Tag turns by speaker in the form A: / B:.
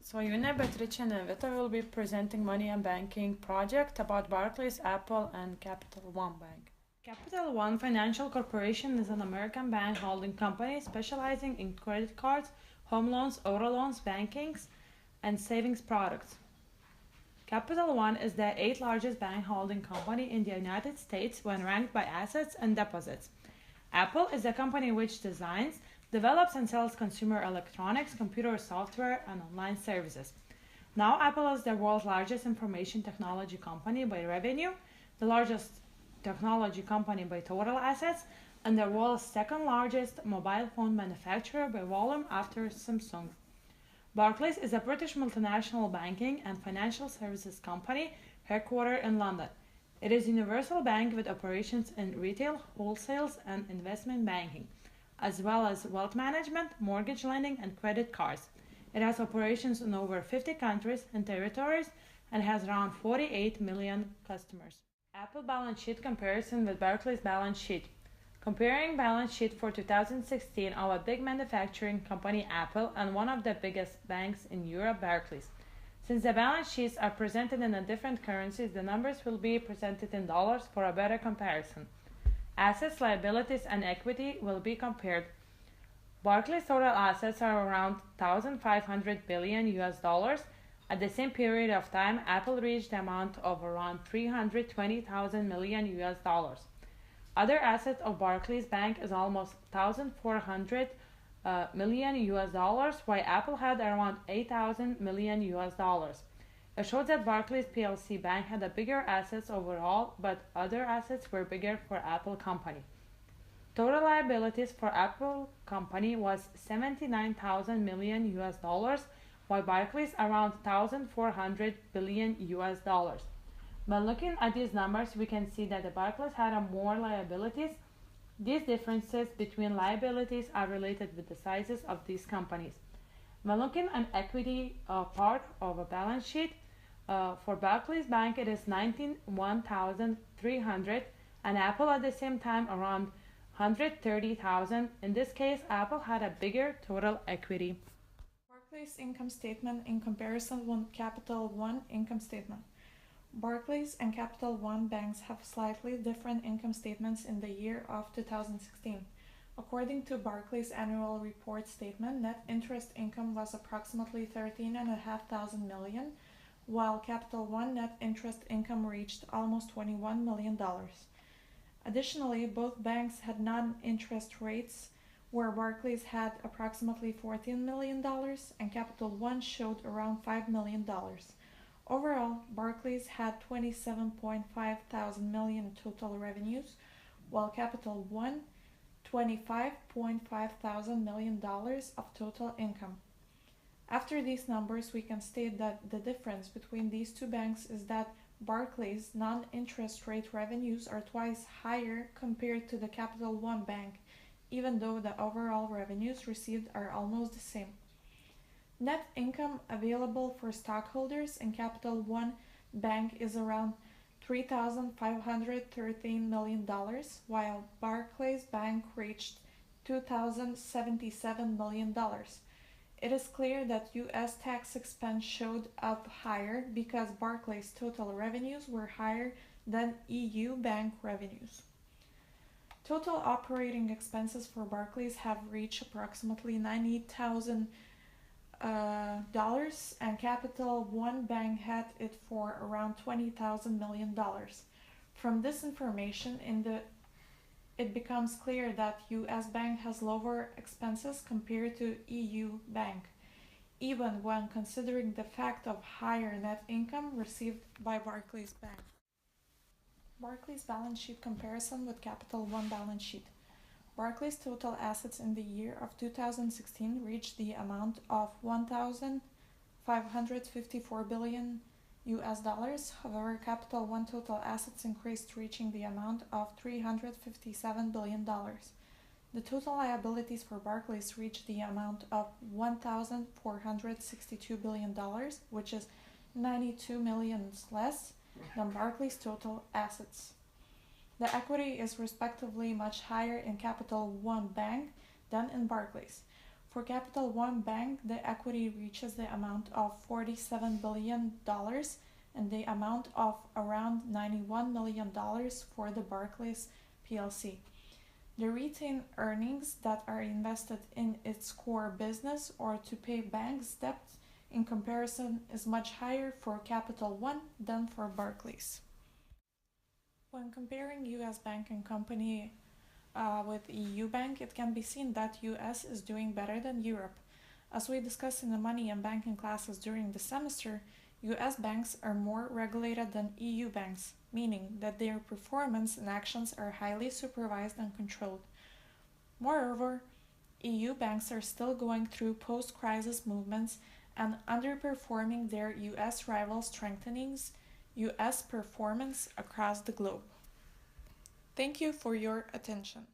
A: So Yuna, Beatrice, and Vita will be presenting Money and Banking project about Barclays, Apple, and Capital One Bank. Capital One Financial Corporation is an American bank holding company specializing in credit cards, home loans, auto loans, bankings, and savings products. Capital One is the 8th largest bank holding company in the United States when ranked by assets and deposits. Apple is a company which designs, develops and sells consumer electronics, computer software, and online services. Now, Apple is the world's largest information technology company by revenue, the largest technology company by total assets, and the world's second largest mobile phone manufacturer by volume after Samsung. Barclays is a British multinational banking and financial services company headquartered in London. It is a universal bank with operations in retail, wholesale, and investment banking, as well as wealth management, mortgage lending, and credit cards. It has operations in over 50 countries and territories and has around 48 million customers. Apple balance sheet comparison with Barclays balance sheet. Comparing balance sheet for 2016 of a big manufacturing company Apple and one of the biggest banks in Europe, Barclays. Since the balance sheets are presented in a different currencies, the numbers will be presented in dollars for a better comparison. Assets, liabilities, and equity will be compared. Barclays' total assets are around 1,500 billion US dollars. At the same period of time, Apple reached the amount of around 320,000 million US dollars. Other assets of Barclays Bank is almost 1,400 million US dollars, while Apple had around 8,000 million US dollars. It shows that Barclays PLC Bank had a bigger assets overall, but other assets were bigger for Apple Company. Total liabilities for Apple Company was 79,000 million US dollars, while Barclays around 1,400 billion US dollars. By looking at these numbers, we can see that the Barclays had more liabilities. These differences between liabilities are related with the sizes of these companies. When looking at equity part of a balance sheet, for Barclays Bank it is 91,300 and Apple at the same time around 130,000. In this case, Apple had a bigger total equity.
B: Barclays income statement in comparison with Capital One income statement. Barclays and Capital One banks have slightly different income statements in the year of 2016. According to Barclays' annual report statement, net interest income was approximately 13,500 million, while Capital One net interest income reached almost $21 million. Additionally, both banks had non-interest rates where Barclays had approximately $14 million and Capital One showed around $5 million. Overall, Barclays had 27.5 thousand million total revenues, while Capital One $25.5 thousand million of total income. After these numbers, we can state that the difference between these two banks is that Barclays' non-interest rate revenues are twice higher compared to the Capital One bank, even though the overall revenues received are almost the same. Net income available for stockholders in Capital One Bank is around $3,513 million, while Barclays Bank reached $2,077 million. It is clear that U.S. tax expense showed up higher because Barclays' total revenues were higher than EU bank revenues. Total operating expenses for Barclays have reached approximately $90,000 and Capital One Bank had it for around $20,000 million. From this information, it becomes clear that U.S. bank has lower expenses compared to EU bank, even when considering the fact of higher net income received by Barclays Bank. Barclays balance sheet comparison with Capital One balance sheet. Barclays' total assets in the year of 2016 reached the amount of 1,554 billion US dollars. However, Capital One total assets increased, reaching the amount of $357 billion. The total liabilities for Barclays reached the amount of $1,462 billion, which is 92 million less than Barclays' total assets. The equity is respectively much higher in Capital One Bank than in Barclays. For Capital One Bank, the equity reaches the amount of $47 billion and the amount of around $91 million for the Barclays PLC. The retained earnings that are invested in its core business or to pay bank's debt in comparison is much higher for Capital One than for Barclays. When comparing US Bank and Company with EU Bank, it can be seen that US is doing better than Europe. As we discussed in the money and banking classes during the semester, US banks are more regulated than EU banks, meaning that their performance and actions are highly supervised and controlled. Moreover, EU banks are still going through post-crisis movements and underperforming their US rivals, strengthening US performance across the globe. Thank you for your attention.